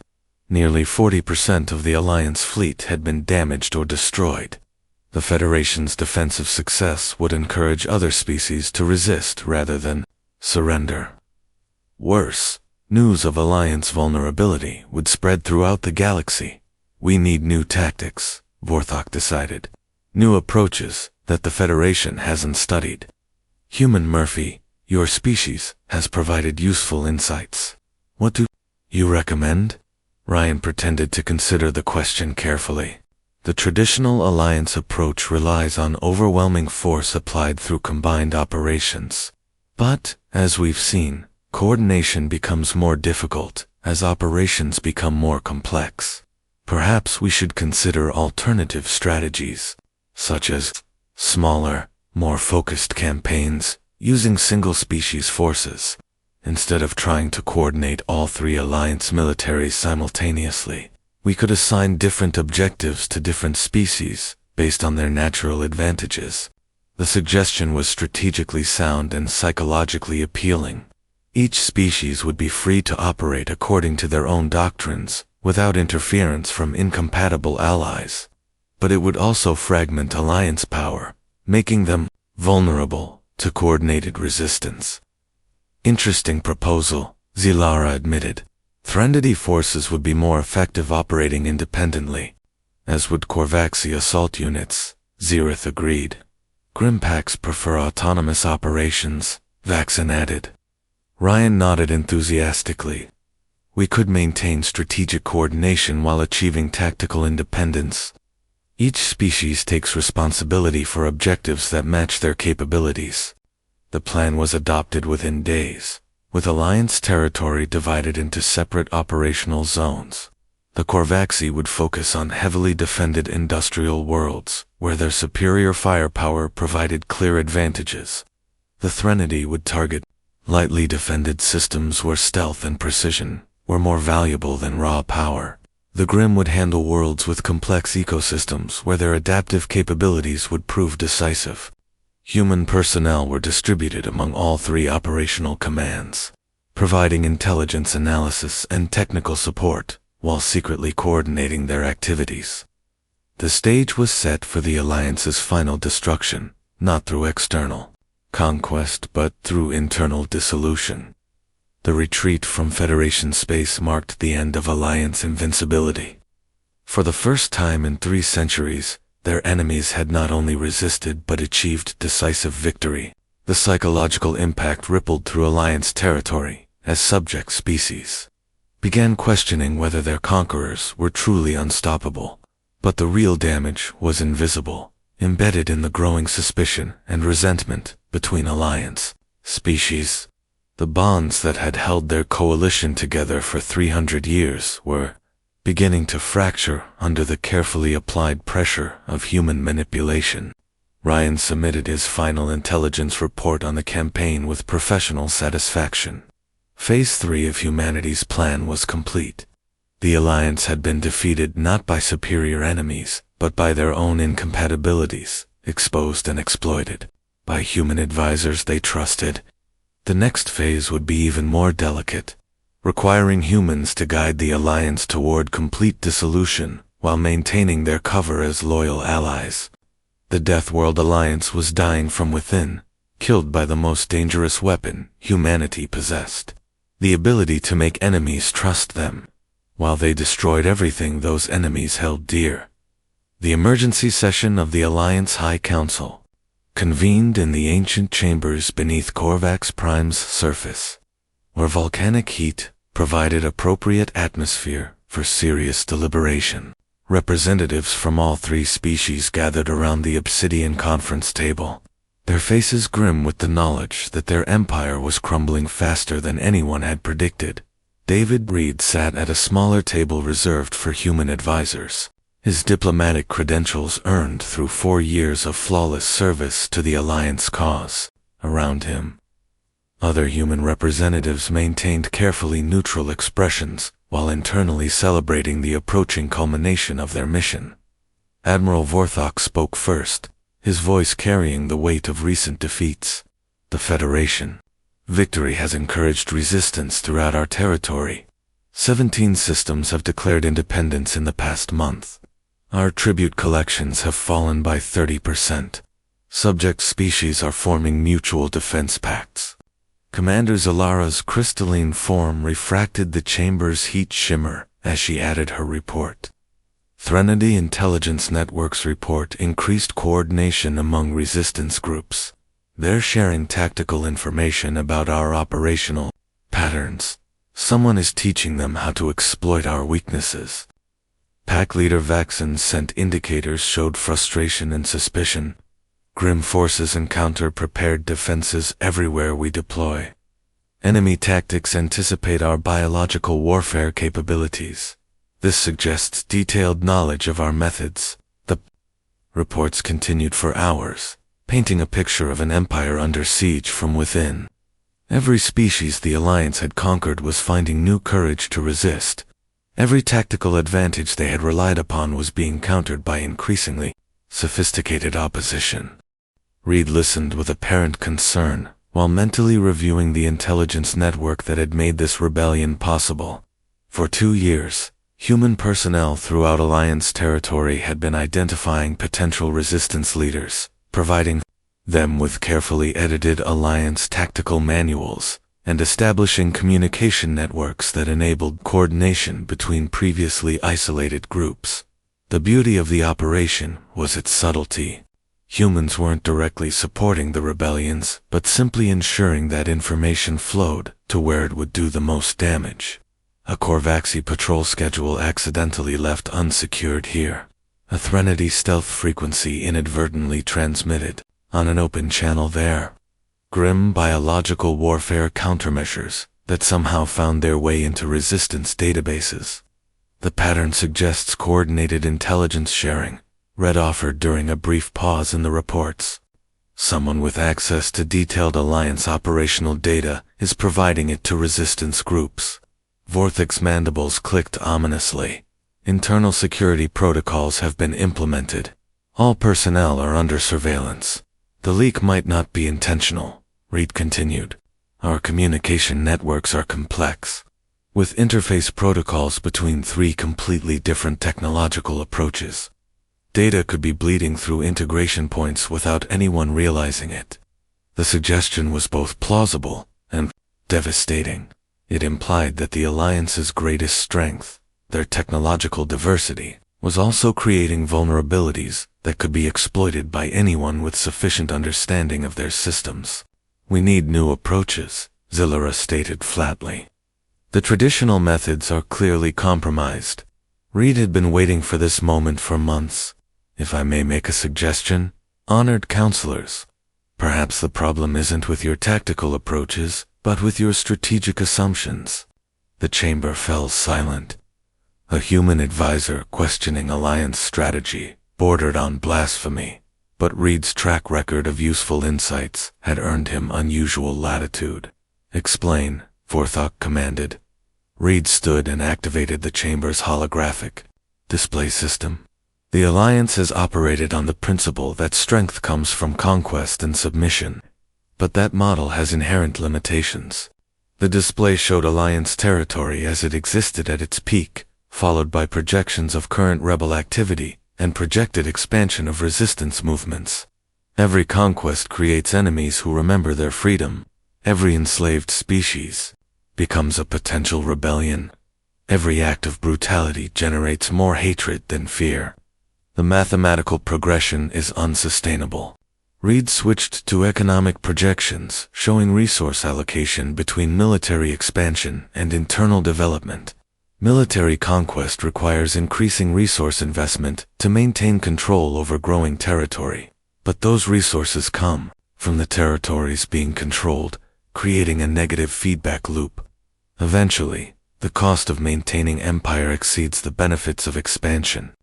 Nearly 40% of the Alliance fleet had been damaged or destroyed. The Federation's defensive success would encourage other species to resist rather than surrender. Worse, news of Alliance vulnerability would spread throughout the galaxy. We need new tactics, Vorthok decided. New approaches that the Federation hasn't studied. Human Murphy, your species has provided useful insights. What do you recommend? Ryan pretended to consider the question carefully. The traditional Alliance approach relies on overwhelming force applied through combined operations. But, as we've seen, coordination becomes more difficult as operations become more complex. Perhaps we should consider alternative strategies, such as smaller, more focused campaigns using single-species forces, instead of trying to coordinate all three Alliance militaries simultaneously. We could assign different objectives to different species based on their natural advantages. The suggestion was strategically sound and psychologically appealing. Each species would be free to operate according to their own doctrines, without interference from incompatible allies. But it would also fragment Alliance power, making them vulnerable to coordinated resistance. Interesting proposal, Zilara admitted. Threnody forces would be more effective operating independently, as would Korvaxi assault units, Zereth agreed. Grimpacks prefer autonomous operations, Vaxen added. Ryan nodded enthusiastically. We could maintain strategic coordination while achieving tactical independence. Each species takes responsibility for objectives that match their capabilities. The plan was adopted within days, with Alliance territory divided into separate operational zones. The Korvaxi would focus on heavily defended industrial worlds, where their superior firepower provided clear advantages. The Threnody would target lightly defended systems where stealth and precision were more valuable than raw power. The Grimm would handle worlds with complex ecosystems where their adaptive capabilities would prove decisive. Human personnel were distributed among all three operational commands, providing intelligence analysis and technical support, while secretly coordinating their activities. The stage was set for the Alliance's final destruction, not through external conquest but through internal dissolution. The retreat from Federation space marked the end of Alliance invincibility. For the first time in 3 centuries, their enemies had not only resisted but achieved decisive victory. The psychological impact rippled through Alliance territory as subject species began questioning whether their conquerors were truly unstoppable. But the real damage was invisible, embedded in the growing suspicion and resentment between Alliance species. The bonds that had held their coalition together for 300 years were beginning to fracture under the carefully applied pressure of human manipulation. Ryan submitted his final intelligence report on the campaign with professional satisfaction. Phase 3 of humanity's plan was complete. The Alliance had been defeated not by superior enemies, but by their own incompatibilities, exposed and exploited by human advisors they trusted. The next phase would be even more delicate, requiring humans to guide the Alliance toward complete dissolution while maintaining their cover as loyal allies. The Deathworld Alliance was dying from within, killed by the most dangerous weapon humanity possessed: the ability to make enemies trust them, while they destroyed everything those enemies held dear. The emergency session of the Alliance High Council convened in the ancient chambers beneath Korvax Prime's surface, where volcanic heat provided appropriate atmosphere for serious deliberation. Representatives from all 3 species gathered around the obsidian conference table, their faces grim with the knowledge that their empire was crumbling faster than anyone had predicted. David Reed sat at a smaller table reserved for human advisors, his diplomatic credentials earned through 4 years of flawless service to the Alliance cause. Around him, other human representatives maintained carefully neutral expressions while internally celebrating the approaching culmination of their mission. Admiral Vorthok spoke first, his voice carrying the weight of recent defeats. The Federation victory has encouraged resistance throughout our territory. 17 systems have declared independence in the past month. Our tribute collections have fallen by 30%. Subject species are forming mutual defense pacts. Commander Zalara's crystalline form refracted the chamber's heat shimmer as she added her report. Threnody Intelligence Network's report increased coordination among resistance groups. They're sharing tactical information about our operational patterns. Someone is teaching them how to exploit our weaknesses. Pack leader Vaxon sent indicators showed frustration and suspicion. Grim forces encounter prepared defenses everywhere we deploy. Enemy tactics anticipate our biological warfare capabilities. This suggests detailed knowledge of our methods. The reports continued for hours, painting a picture of an empire under siege from within. Every species the Alliance had conquered was finding new courage to resist. Every tactical advantage they had relied upon was being countered by increasingly sophisticated opposition. Reed listened with apparent concern, while mentally reviewing the intelligence network that had made this rebellion possible. For 2 years, human personnel throughout Alliance territory had been identifying potential resistance leaders, providing them with carefully edited Alliance tactical manuals, and establishing communication networks that enabled coordination between previously isolated groups. The beauty of the operation was its subtlety. Humans weren't directly supporting the rebellions, but simply ensuring that information flowed to where it would do the most damage. A Korvaxi patrol schedule accidentally left unsecured here. A Threnody stealth frequency inadvertently transmitted on an open channel there. Grim biological warfare countermeasures that somehow found their way into resistance databases. The pattern suggests coordinated intelligence sharing, Red offered during a brief pause in the reports. Someone with access to detailed Alliance operational data is providing it to resistance groups. Vorthok's mandibles clicked ominously. Internal security protocols have been implemented. All personnel are under surveillance. The leak might not be intentional, Reed continued. Our communication networks are complex, with interface protocols between 3 completely different technological approaches. Data could be bleeding through integration points without anyone realizing it. The suggestion was both plausible and devastating. It implied that the Alliance's greatest strength, their technological diversity, was also creating vulnerabilities that could be exploited by anyone with sufficient understanding of their systems. We need new approaches, Zillara stated flatly. The traditional methods are clearly compromised. Reed had been waiting for this moment for months. If I may make a suggestion, honored counselors, perhaps the problem isn't with your tactical approaches, but with your strategic assumptions. The chamber fell silent. A human advisor questioning Alliance strategy bordered on blasphemy. but Reed's track record of useful insights had earned him unusual latitude. "Explain," Vorthok commanded. Reed stood and activated the chamber's holographic display system. "The Alliance has operated on the principle that strength comes from conquest and submission, but that model has inherent limitations." The display showed Alliance territory as it existed at its peak, followed by projections of current rebel activity and projected expansion of resistance movements. Every conquest creates enemies who remember their freedom. Every enslaved species becomes a potential rebellion. Every act of brutality generates more hatred than fear. The mathematical progression is unsustainable. Reed switched to economic projections, showing resource allocation between military expansion and internal development. Military conquest requires increasing resource investment to maintain control over growing territory, but those resources come from the territories being controlled, creating a negative feedback loop. Eventually, the cost of maintaining empire exceeds the benefits of expansion.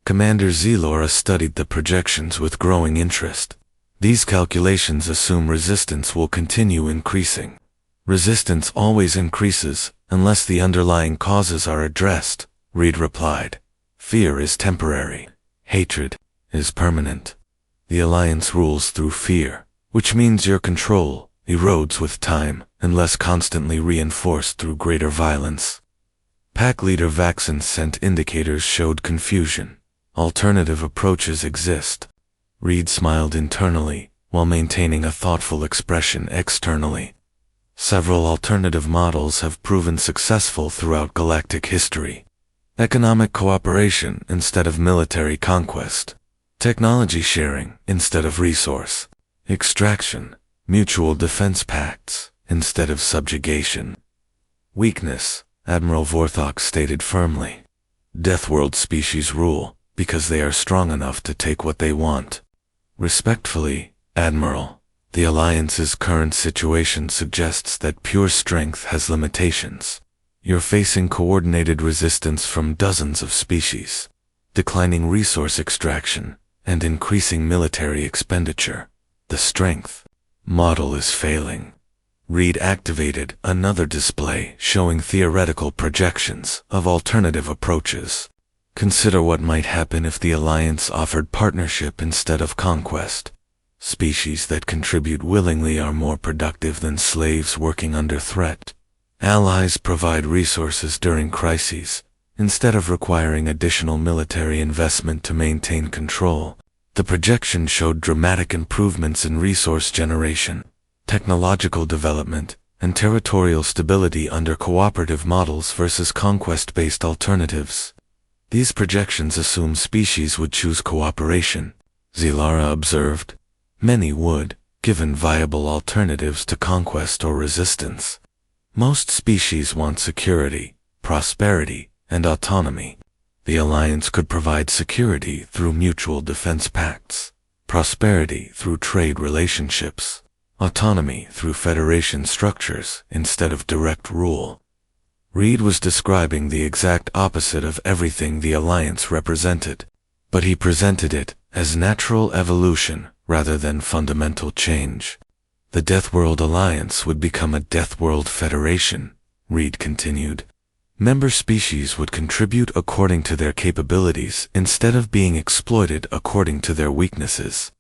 Commander Zelora studied the projections with growing interest. These calculations assume resistance will continue increasing. "Resistance always increases unless the underlying causes are addressed," Reed replied. "Fear is temporary. Hatred is permanent. The Alliance rules through fear, which means your control erodes with time unless constantly reinforced through greater violence." Pack leader Vaxon's scent indicators showed confusion. "Alternative approaches exist." Reed smiled internally while maintaining a thoughtful expression externally. "Several alternative models have proven successful throughout galactic history. Economic cooperation instead of military conquest. Technology sharing instead of resource extraction. Mutual defense pacts instead of subjugation." "Weakness," Admiral Vorthok stated firmly. "Deathworld species rule because they are strong enough to take what they want." "Respectfully, Admiral, the Alliance's current situation suggests that pure strength has limitations. You're facing coordinated resistance from dozens of species, declining resource extraction, and increasing military expenditure. The strength model is failing." Reed activated another display showing theoretical projections of alternative approaches. "Consider what might happen if the Alliance offered partnership instead of conquest. Species that contribute willingly are more productive than slaves working under threat. Allies provide resources during crises, instead of requiring additional military investment to maintain control." The projection showed dramatic improvements in resource generation, technological development, and territorial stability under cooperative models versus conquest-based alternatives. "These projections assume species would choose cooperation," Zilara observed. "Many would, given viable alternatives to conquest or resistance. Most species want security, prosperity, and autonomy. The Alliance could provide security through mutual defense pacts, prosperity through trade relationships, autonomy through federation structures instead of direct rule." Reed was describing the exact opposite of everything the Alliance represented, but he presented it as natural evolution rather than fundamental change. "The Deathworld Alliance would become a Deathworld Federation," Reed continued. "Member species would contribute according to their capabilities instead of being exploited according to their weaknesses.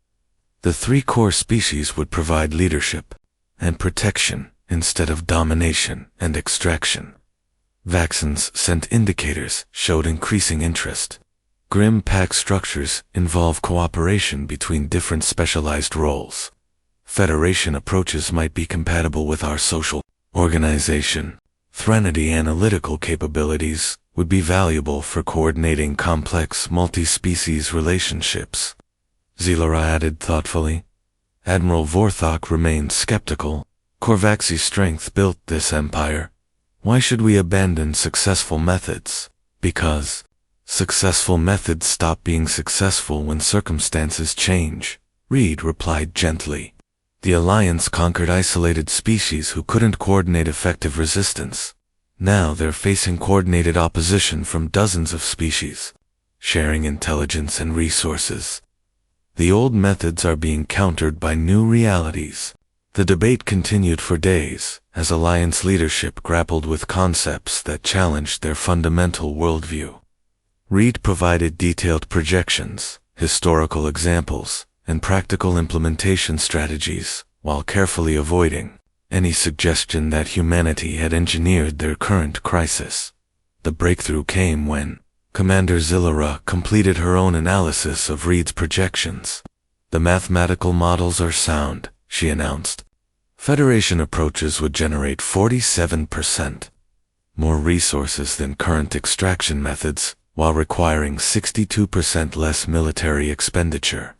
The three core species would provide leadership and protection instead of domination and extraction." Vaxon's scent indicators showed increasing interest. "Grim pack structures involve cooperation between different specialized roles. Federation approaches might be compatible with our social organization. Threnody analytical capabilities would be valuable for coordinating complex multi-species relationships," Zelora added thoughtfully. Admiral Vorthok remained skeptical. "Korvaxi's strength built this empire. Why should we abandon successful methods?" "Because successful methods stop being successful when circumstances change," Reed replied gently. "The Alliance conquered isolated species who couldn't coordinate effective resistance. Now they're facing coordinated opposition from dozens of species, sharing intelligence and resources. The old methods are being countered by new realities. The debate continued for days, as Alliance leadership grappled with concepts that challenged their fundamental worldview. Reed provided detailed projections, historical examples, and practical implementation strategies, while carefully avoiding any suggestion that humanity had engineered their current crisis. The breakthrough came when Commander Zillera completed her own analysis of Reed's projections. "The mathematical models are sound," she announced. Federation approaches would generate 47% more resources than current extraction methods, while requiring 62% less military expenditure.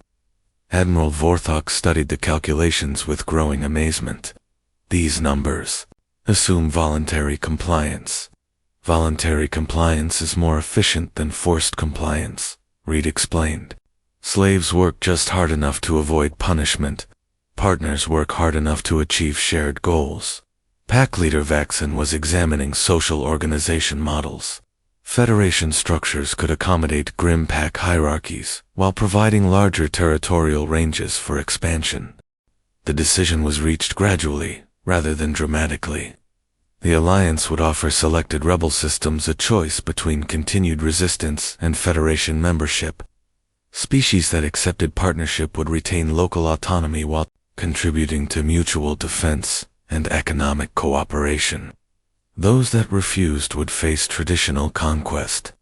Admiral Vorthok studied the calculations with growing amazement. "These numbers assume voluntary compliance. Voluntary compliance is more efficient than forced compliance," Reed explained. "Slaves work just hard enough to avoid punishment. Partners work hard enough to achieve shared goals." Pack Leader Vaxon was examining social organization models. Federation structures could accommodate grim pack hierarchies, while providing larger territorial ranges for expansion. The decision was reached gradually, rather than dramatically. The Alliance would offer selected rebel systems a choice between continued resistance and Federation membership. Species that accepted partnership would retain local autonomy while contributing to mutual defense and economic cooperation. Those that refused would face traditional conquest.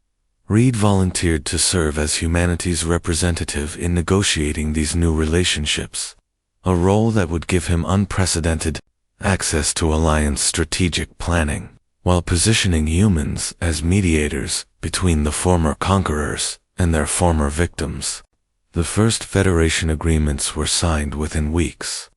Reed volunteered to serve as humanity's representative in negotiating these new relationships, a role that would give him unprecedented access to Alliance strategic planning, while positioning humans as mediators between the former conquerors and their former victims. The first Federation agreements were signed within weeks,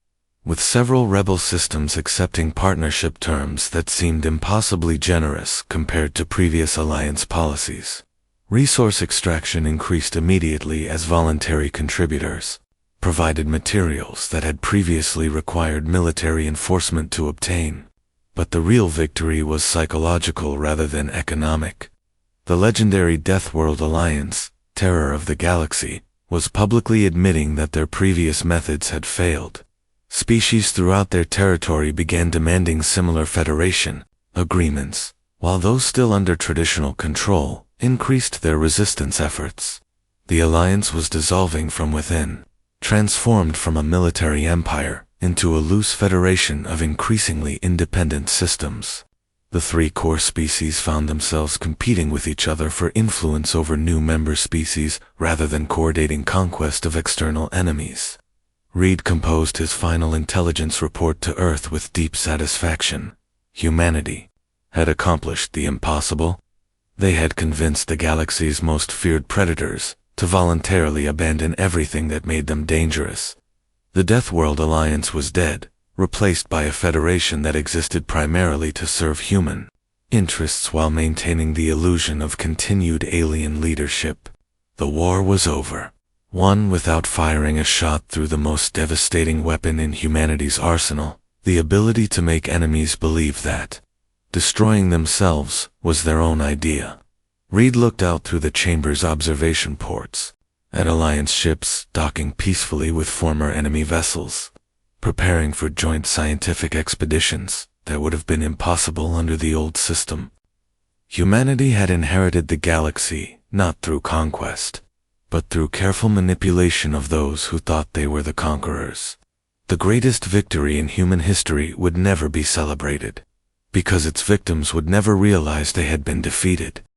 with several rebel systems accepting partnership terms that seemed impossibly generous compared to previous Alliance policies. Resource extraction increased immediately as voluntary contributors provided materials that had previously required military enforcement to obtain. But the real victory was psychological rather than economic. The legendary Deathworld Alliance, Terror of the Galaxy, was publicly admitting that their previous methods had failed. Species throughout their territory began demanding similar Federation agreements, while those still under traditional control increased their resistance efforts. The Alliance was dissolving from within, transformed from a military empire into a loose federation of increasingly independent systems. The three core species found themselves competing with each other for influence over new member species rather than coordinating conquest of external enemies. Reed composed his final intelligence report to Earth with deep satisfaction. Humanity had accomplished the impossible. They had convinced the galaxy's most feared predators to voluntarily abandon everything that made them dangerous. The Deathworld Alliance was dead, replaced by a federation that existed primarily to serve human interests while maintaining the illusion of continued alien leadership. The war was over, won without firing a shot through the most devastating weapon in humanity's arsenal, the ability to make enemies believe that destroying themselves was their own idea. Reed looked out through the chamber's observation ports at Alliance ships docking peacefully with former enemy vessels, preparing for joint scientific expeditions that would have been impossible under the old system. Humanity had inherited the galaxy not through conquest, but through careful manipulation of those who thought they were the conquerors. The greatest victory in human history would never be celebrated, because its victims would never realize they had been defeated.